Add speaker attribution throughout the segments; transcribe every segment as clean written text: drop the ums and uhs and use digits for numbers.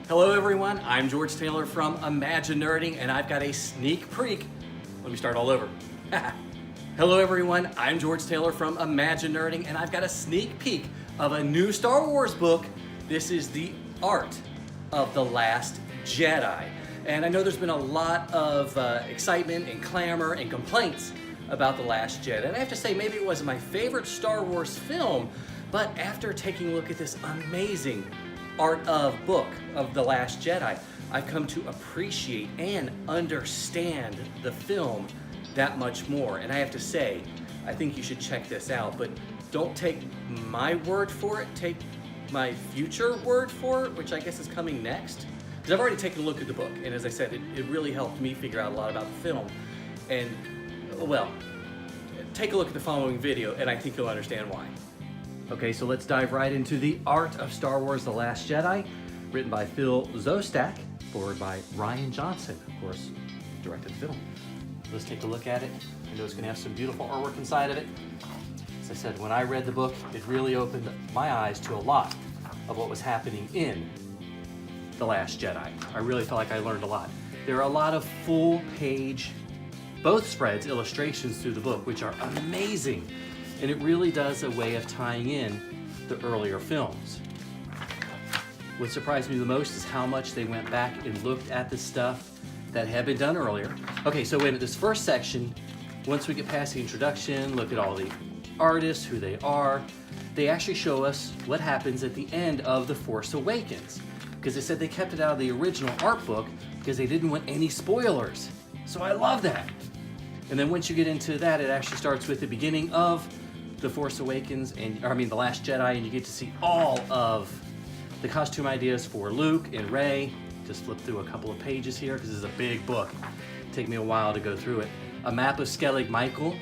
Speaker 1: Hello everyone, I'm George Taylor from ImagiNERDing and I've got a sneak peek. Let me start all over. Hello everyone, I'm George Taylor from ImagiNERDing and I've got a sneak peek of a new Star Wars book. This is The Art of the Last Jedi. And I know there's been a lot of excitement and clamor and complaints about The Last Jedi. And I have to say, maybe it wasn't my favorite Star Wars film, but after taking a look at this amazing art of book of The Last Jedi, I've come to appreciate and understand the film that much more. And I have to say, I think you should check this out, but don't take my word for it, take my future word for it, which I guess is coming next. Because I've already taken a look at the book, and as I said, it really helped me figure out a lot about the film. And, well, take a look at the following video, and I think you'll understand why. Okay, so let's dive right into The Art of Star Wars The Last Jedi, written by Phil Szostak, forward by Rian Johnson, of course, directed the film. Let's take a look at it. I know it's going to have some beautiful artwork inside of it. As I said, when I read the book, it really opened my eyes to a lot of what was happening in The Last Jedi. I really felt like I learned a lot. There are a lot of full-page, both spreads, illustrations through the book, which are amazing. And it really does a way of tying in the earlier films. What surprised me the most is how much they went back and looked at the stuff that had been done earlier. Okay, so wait a minute, this first section, once we get past the introduction, look at all the artists, who they are, they actually show us what happens at the end of The Force Awakens. Because they said they kept it out of the original art book because they didn't want any spoilers. So I love that. And then once you get into that, it actually starts with the beginning of The Force Awakens, The Last Jedi, and you get to see all of the costume ideas for Luke and Rey. Just flip through a couple of pages here because this is a big book. It'll take me a while to go through it. A map of Skellig Michael,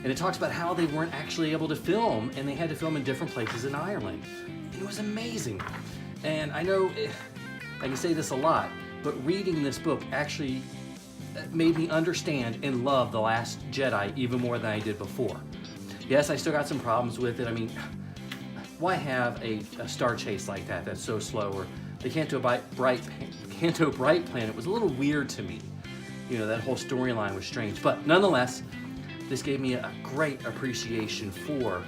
Speaker 1: and it talks about how they weren't actually able to film, and they had to film in different places in Ireland. And it was amazing. And I know I can say this a lot, but reading this book actually made me understand and love The Last Jedi even more than I did before. Yes, I still got some problems with it. I mean, why have a star chase like that that's so slow? Or the Canto Bright planet was a little weird to me. You know, that whole storyline was strange. But nonetheless, this gave me a great appreciation for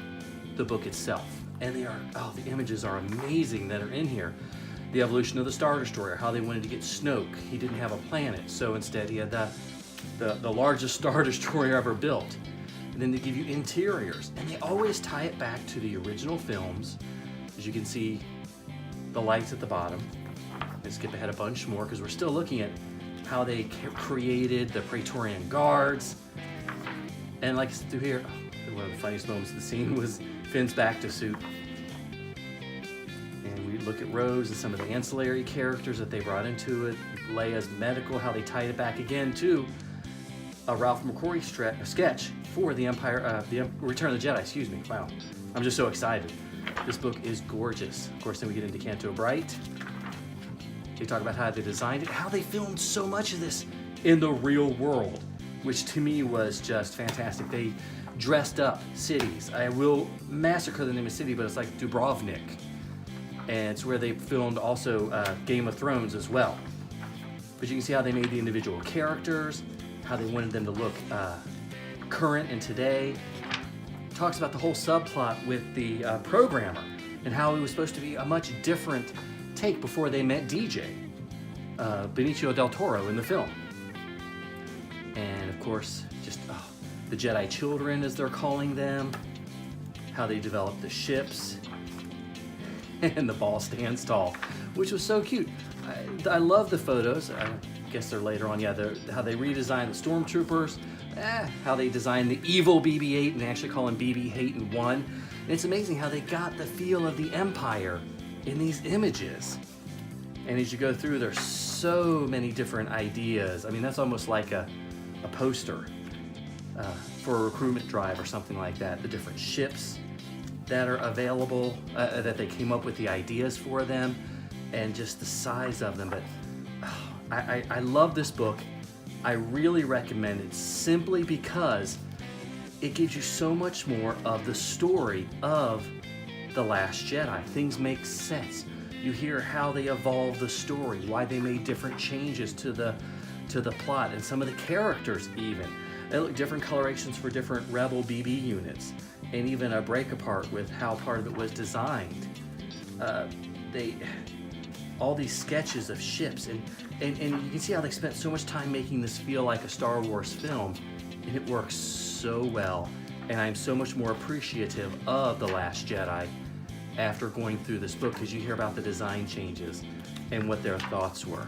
Speaker 1: the book itself. And the images are amazing that are in here. The evolution of the Star Destroyer, how they wanted to get Snoke. He didn't have a planet, so instead he had the largest Star Destroyer ever built. And then they give you interiors, and they always tie it back to the original films. As you can see, the lights at the bottom. Let's skip ahead a bunch more because we're still looking at how they created the Praetorian Guards. And like through here, one of the funniest moments of the scene was Finn's bacta suit. And we look at Rose and some of the ancillary characters that they brought into it. Leia's medical, how they tied it back again to a Ralph McQuarrie sketch for the Return of the Jedi, excuse me. Wow, I'm just so excited. This book is gorgeous. Of course, then we get into Canto Bright. They talk about how they designed it, how they filmed so much of this in the real world, which to me was just fantastic. They dressed up cities. I will massacre the name of the city, but it's like Dubrovnik. And it's where they filmed also Game of Thrones as well. But you can see how they made the individual characters, how they wanted them to look current and today. Talks about the whole subplot with the programmer and how it was supposed to be a much different take before they met DJ, Benicio del Toro in the film. And of course, just the Jedi Children, as they're calling them, how they developed the ships, and the ball stands tall, which was so cute. I love the photos. I guess they're later on. Yeah, how they redesigned the stormtroopers, how they designed the evil BB-8 and actually call him BB-8 1. And it's amazing how they got the feel of the Empire in these images. And as you go through, there's so many different ideas. I mean, that's almost like a poster for a recruitment drive or something like that. The different ships that are available, that they came up with the ideas for them, and just the size of them. But I love this book. I really recommend it simply because it gives you so much more of the story of The Last Jedi. Things make sense. You hear how they evolved the story, why they made different changes to the plot, and some of the characters even. They look different colorations for different Rebel BB units, and even a break apart with how part of it was designed. All these sketches of ships, and you can see how they spent so much time making this feel like a Star Wars film, and it works so well. And I'm so much more appreciative of The Last Jedi after going through this book, because you hear about the design changes and what their thoughts were.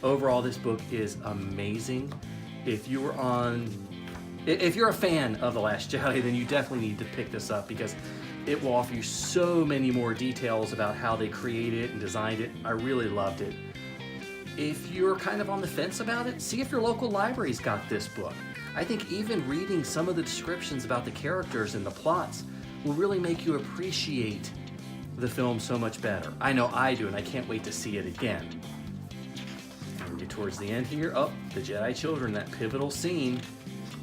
Speaker 1: Overall, this book is amazing. If you're a fan of The Last Jedi, then you definitely need to pick this up, because it will offer you so many more details about how they created it and designed it. I really loved it. If you're kind of on the fence about it, see if your local library's got this book. I think even reading some of the descriptions about the characters and the plots will really make you appreciate the film so much better. I know I do, and I can't wait to see it again. And we get towards the end here. Oh, the Jedi Children, that pivotal scene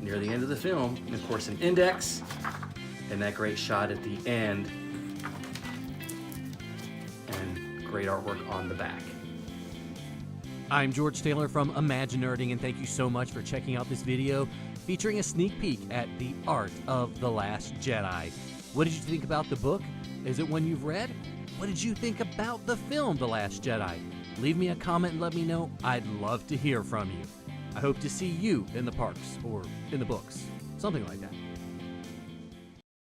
Speaker 1: near the end of the film. And of course, an index, and that great shot at the end, and great artwork on the back. I'm George Taylor from ImagiNERDing, and thank you so much for checking out this video featuring a sneak peek at the art of The Last Jedi. What did you think about the book? Is it one you've read? What did you think about the film The Last Jedi? Leave me a comment and let me know. I'd love to hear from you. I hope to see you in the parks or in the books, something like that.